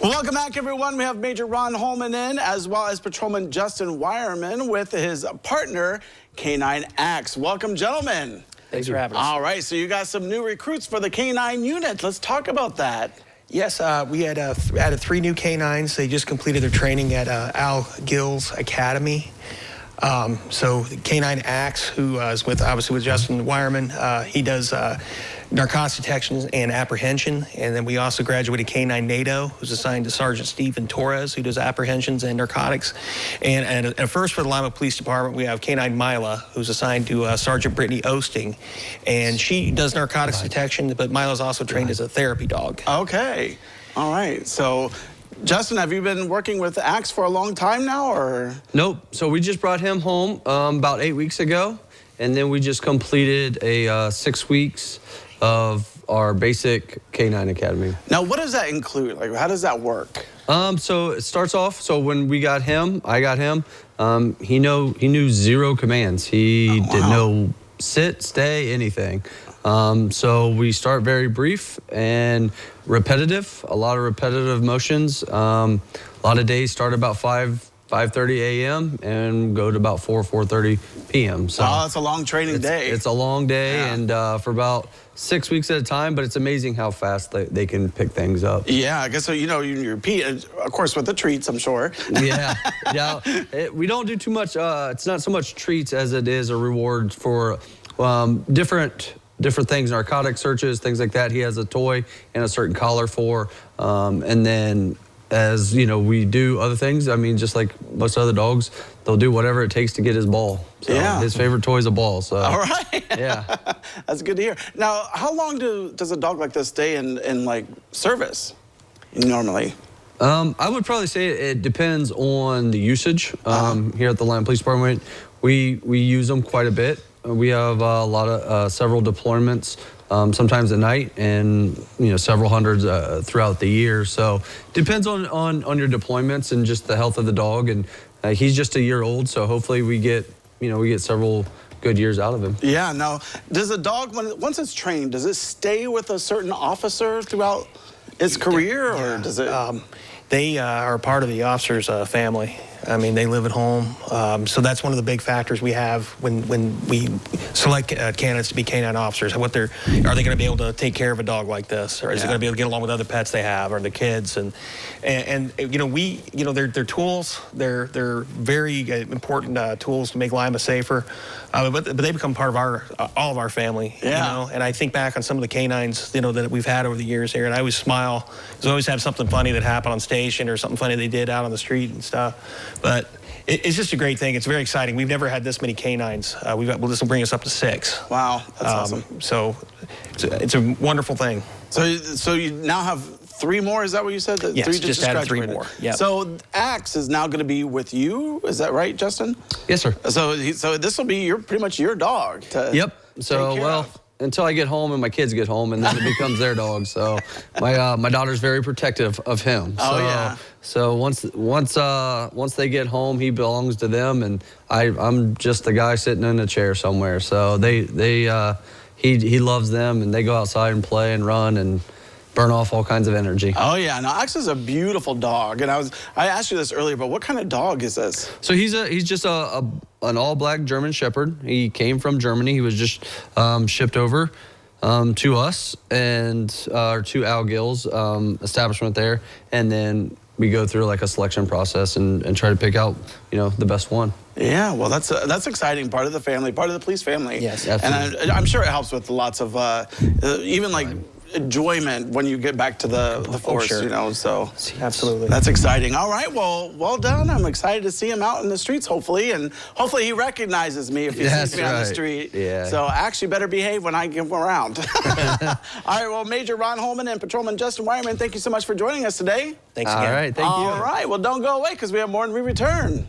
Well, welcome back, everyone. We have Major Ron Holman in, as well as Patrolman Justin Wireman with his partner, K-9 Axe. Welcome, gentlemen. Thanks for having us. All right, so you got some new recruits for the K-9 unit. Let's talk about that. Yes, we had added 3 new K-9s. They just completed their training at Al Gill's Academy. So the K-9 Axe, who is obviously with Justin Wireman, he does narcotics detection and apprehension. And then we also graduated K-9 NATO, who's assigned to Sergeant Stephen Torres, who does apprehensions and narcotics. And first for the Lima Police Department, we have K-9 Mila, who's assigned to Sergeant Brittany Osting. And she does narcotics detection, but Mila's also trained as a therapy dog. Okay. All right. So, Justin, have you been working with Axe for a long time now, or? Nope. So we just brought him home about 8 weeks ago, and then we just completed a 6 weeks of our basic K-9 Academy. Now, what does that include? Like, how does that work? So it starts off, so when we got him, I got him, he knew 0 commands. He didn't know sit, stay, anything. So we start very brief and repetitive, a lot of repetitive motions. A lot of days start about 5:30 a.m. and go to about 4:30 p.m. So it's a long training day. It's a long day, and for about 6 weeks at a time, but it's amazing how fast they can pick things up. Yeah, I guess so. You know, you repeat, of course, with the treats, I'm sure. Yeah. We don't do too much. It's not so much treats as it is a reward for different things, narcotic searches, things like that. He has a toy and a certain collar for, and then as you know, we do other things. I mean, just like most other dogs, they'll do whatever it takes to get his ball. So his favorite toy is a ball. So all right. Yeah. That's good to hear. Now, how long does a dog like this stay in like service normally? I would probably say it depends on the usage. Here at the Lima Police Department, we use them quite a bit. We have a lot of several deployments, sometimes at night, and several hundreds throughout the year. So depends on your deployments and just the health of the dog. And he's just a year old, so hopefully we get several good years out of him. Yeah. Now, does a dog, once it's trained, does it stay with a certain officer throughout its career, or does it? They are part of the officer's family. I mean, they live at home. So that's one of the big factors we have when we select candidates to be K-9 officers. Are they going to be able to take care of a dog like this, or is it going to be able to get along with other pets they have, or the kids? And they're tools. They're very important tools to make Lima safer. But they become part of all of our family. Yeah. And I think back on some of the K-9s that we've had over the years here, and I always smile. They always have something funny that happened on station or something funny they did out on the street and stuff. But it's just a great thing. It's very exciting. We've never had this many K-9s. This will bring us up to 6. Wow, that's awesome. So it's a wonderful thing. So you now have 3 more, is that what you said? Yes, 3 just added 3 more. Yep. So Axe is now going to be with you, is that right, Justin? Yes, sir. So this will be pretty much your dog to Yep. So, until I get home and my kids get home, and then it becomes their dog. So my daughter's very protective of him. So once they get home, he belongs to them, and I'm just the guy sitting in a chair somewhere. So he loves them, and they go outside and play and run and burn off all kinds of energy. Oh yeah, now Axe is a beautiful dog, and I asked you this earlier, but what kind of dog is this? So he's just an all-black German Shepherd. He came from Germany. He was just shipped over to us and to Al Gill's establishment there, and then we go through like a selection process and try to pick out the best one. Yeah, well, that's exciting. Part of the family, part of the police family. Yes, absolutely. And I'm sure it helps with lots of even like enjoyment when you get back to the force, sure. So absolutely, that's exciting. All right, well done. I'm excited to see him out in the streets, hopefully, and hopefully he recognizes me if he sees me on the street. Yeah. So actually better behave when I give him around. All right, well, Major Ron Holman and Patrolman Justin Wireman, thank you so much for joining us today. Thanks again. All right, thank you. All right, well, don't go away because we have more when we return.